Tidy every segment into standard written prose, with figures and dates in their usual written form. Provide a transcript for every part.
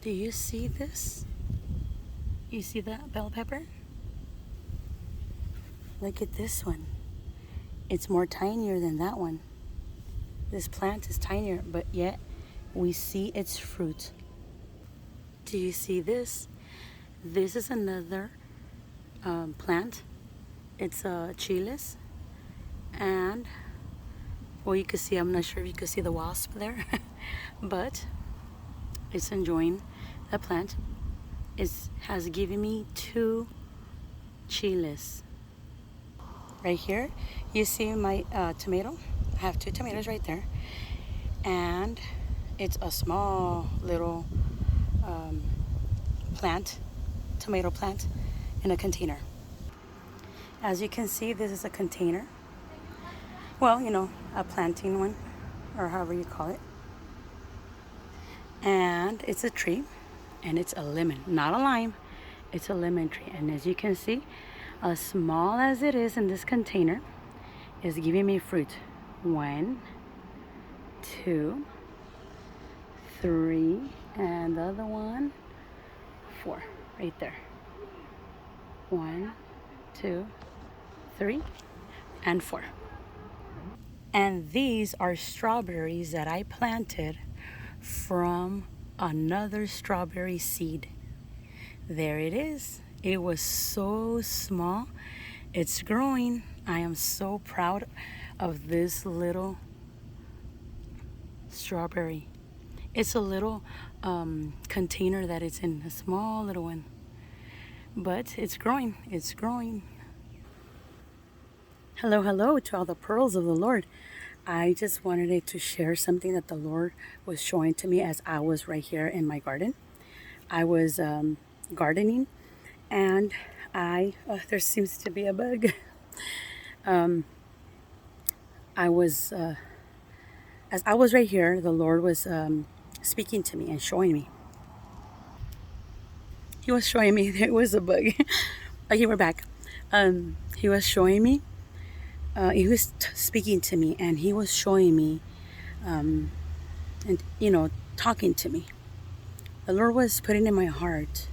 Do you see this? You see that bell pepper? Look at this one. It's more tinier than that one. This plant is tinier, but yet we see its fruit. Do you see this? This is another plant. It's chiles. And, well, you can see, I'm not sure if you can see the wasp there, but it's enjoying the plant. It has given me 2 chiles. Right here, you see my tomato. I have 2 tomatoes right there. And it's a small little plant, tomato plant, in a container. As you can see, this is a container. Well, a planting one, or however you call it. And it's a tree, and it's a lemon, not a lime. It's a lemon tree. And as you can see, as small as it is in this container, is giving me fruit. 1, 2, 3, and the other one, 4, right there. 1, 2, 3, and 4. And these are strawberries that I planted from another strawberry seed. There it is. It was so small. It's growing. I am so proud of this little strawberry. It's a little container that it's in, a small little one. But it's growing. It's growing. Hello, hello to all the pearls of the Lord. I just wanted to share something that the Lord was showing to me as I was right here in my garden. I was gardening, and there seems to be a bug. As I was right here, the Lord was speaking to me and showing me. He was showing me there was a bug. Okay, we're back. He was showing me. He was speaking to me, and he was showing me, and talking to me. The Lord was putting in my heart,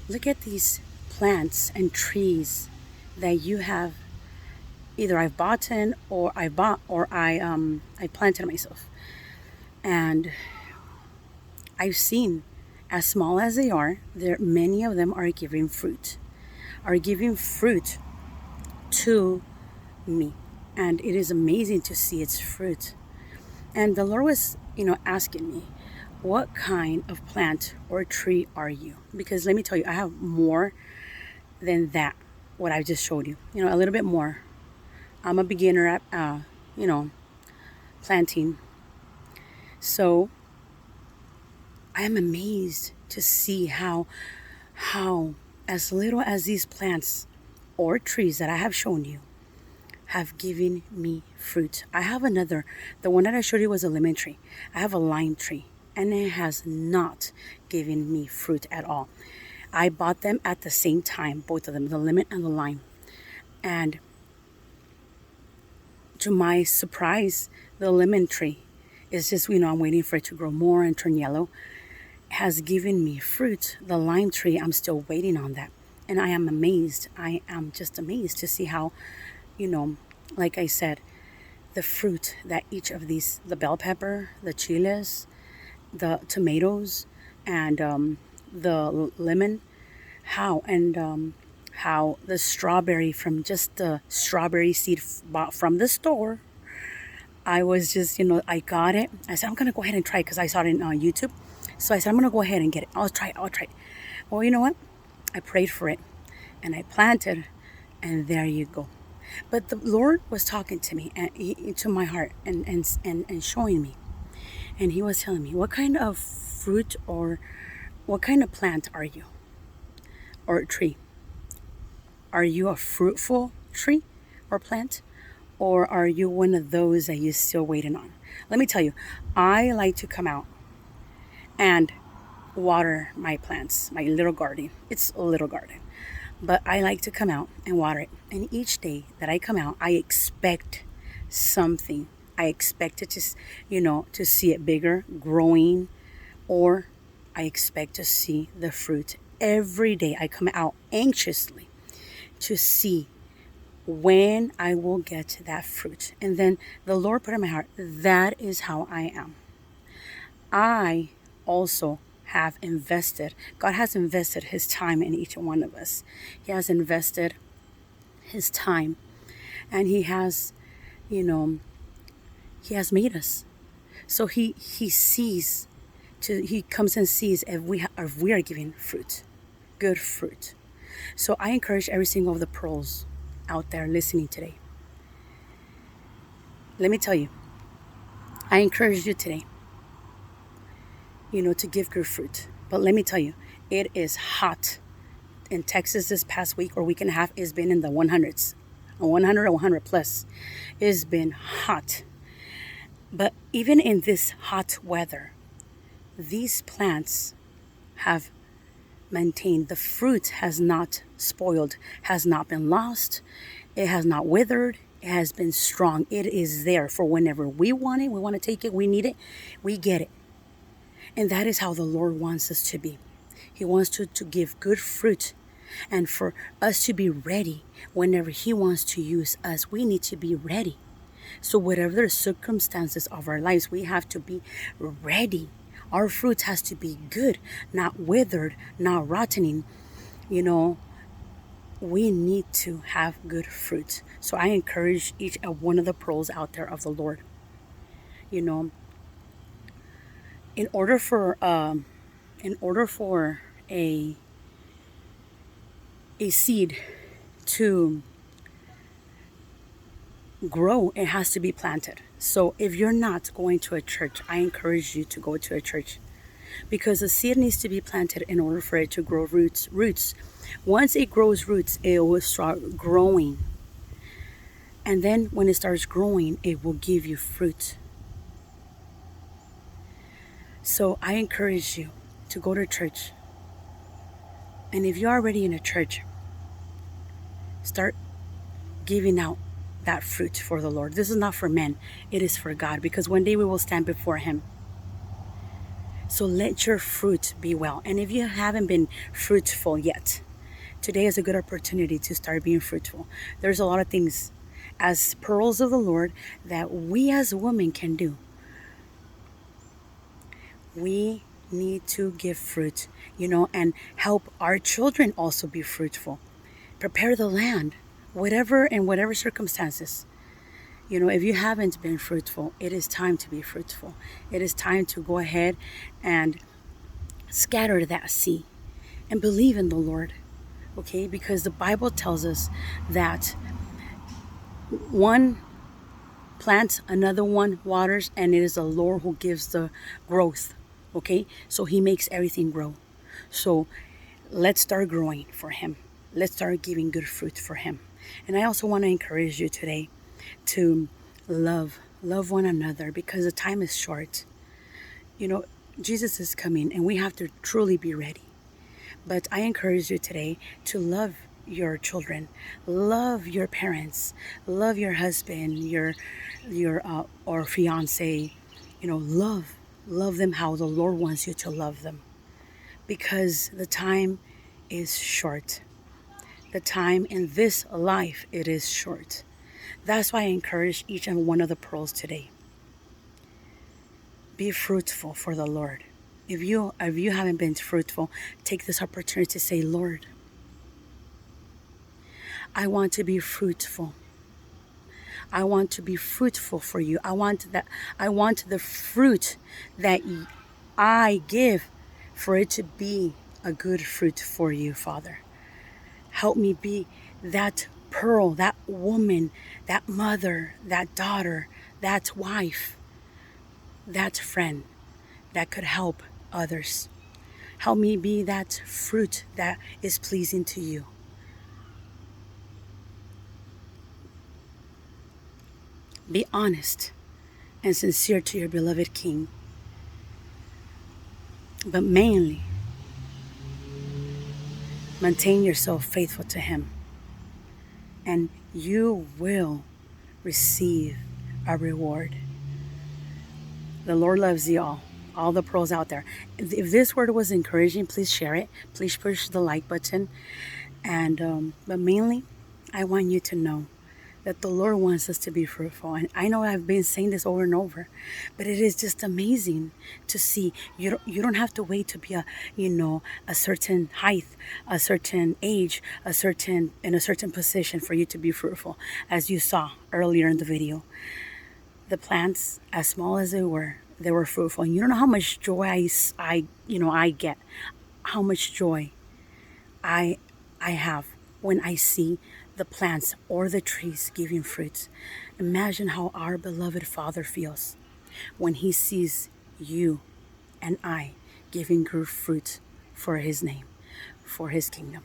look at these plants and trees that you have. Either I've bought or I planted myself, and I've seen, as small as they are, many of them are giving fruit to me, and it is amazing to see its fruit. And the Lord was asking me, what kind of plant or tree are you? Because let me tell you, I have more than that, what I just showed you, a little bit more. I'm a beginner at planting, so I am amazed to see how as little as these plants or trees that I have shown you have given me fruit. I have another. The one that I showed you was a lemon tree. I have a lime tree, and it has not given me fruit at all. I bought them at the same time, both of them, the lemon and the lime. And to my surprise, the lemon tree is just, I'm waiting for it to grow more and turn yellow, has given me fruit. The lime tree, I'm still waiting on that. And I am amazed. I am just amazed to see how, like I said, the fruit that each of these, the bell pepper, the chiles, the tomatoes, and the lemon, how the strawberry, from just the strawberry seed bought from the store, I was just, I got it. I said, I'm going to go ahead and try it because I saw it on YouTube. So I said, I'm going to go ahead and get it. I'll try it. Well, you know what? I prayed for it, and I planted, and there you go. But the Lord was talking to me, to my heart, and showing me. And he was telling me, what kind of fruit or what kind of plant are you? Or tree? Are you a fruitful tree or plant? Or are you one of those that you're still waiting on? Let me tell you, I like to come out and water my plants, my little garden. It's a little garden. But I like to come out and water it. And each day that I come out, I expect something. I expect it to see it bigger, growing, or I expect to see the fruit every day. I come out anxiously to see when I will get that fruit. And then the Lord put in my heart, that is how I am. I also have invested, God has invested his time in each one of us. He has invested his time, and he has, he has made us. So he sees, he comes and sees if we are giving fruit, good fruit. So I encourage every single of the pearls out there listening today. Let me tell you, I encourage you today, to give good fruit. But let me tell you, it is hot. In Texas this past week or week and a half, it's been in the 100s, 100 or 100 plus. It's been hot. But even in this hot weather, these plants have maintained. The fruit has not spoiled, has not been lost. It has not withered. It has been strong. It is there for whenever we want it. We want to take it. We need it. We get it. And that is how the Lord wants us to be. He wants to give good fruit, and for us to be ready whenever he wants to use us. We need to be ready. So whatever the circumstances of our lives, we have to be ready. Our fruit has to be good, not withered, not rotting. We need to have good fruit. So I encourage each and one of the pearls out there of the Lord. In order for a seed to grow, it has to be planted. So if you're not going to a church, I encourage you to go to a church, because a seed needs to be planted in order for it to grow roots. Once it grows roots, it will start growing. And then when it starts growing, it will give you fruit. So I encourage you to go to church. And if you're already in a church, start giving out that fruit for the Lord. This is not for men. It is for God, because one day we will stand before him. So let your fruit be well. And if you haven't been fruitful yet, today is a good opportunity to start being fruitful. There's a lot of things as pearls of the Lord that we as women can do. We need to give fruit, and help our children also be fruitful. Prepare the land, whatever circumstances. If you haven't been fruitful, it is time to be fruitful. It is time to go ahead and scatter that seed and believe in the Lord. Okay? Because the Bible tells us that one plants, another one waters, and it is the Lord who gives the growth. Okay? So he makes everything grow. So let's start growing for him. Let's start giving good fruit for him. And I also want to encourage you today to love one another, because the time is short. Jesus is coming, and we have to truly be ready. But I encourage you today to love your children, love your parents, love your husband, your or fiance. Love them how the Lord wants you to love them, because the time is short. The time in this life, it is short. That's why I encourage each and one of the pearls today. Be fruitful for the Lord. If you haven't been fruitful, take this opportunity to say, Lord, I want to be fruitful. I want to be fruitful for you. I want the fruit that I give, for it to be a good fruit for you, Father. Help me be that pearl, that woman, that mother, that daughter, that wife, that friend that could help others. Help me be that fruit that is pleasing to you. Be honest and sincere to your beloved King. But mainly, maintain yourself faithful to him, and you will receive a reward. The Lord loves you all. all the pearls out there. If this word was encouraging, please share it. Please push the like button. And but mainly, I want you to know that the Lord wants us to be fruitful. And I know I've been saying this over and over, but it is just amazing to see. You don't have to wait to be a certain height, a certain age, in a certain position for you to be fruitful. As you saw earlier in the video, the plants, as small as they were fruitful. And you don't know how much joy I get, how much joy I have when I see the plants or the trees giving fruits. Imagine how our beloved Father feels when He sees you and I giving good fruit for His name, for His kingdom.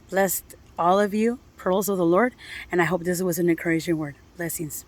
Blessed all of you, pearls of the Lord, and I hope this was an encouraging word. Blessings.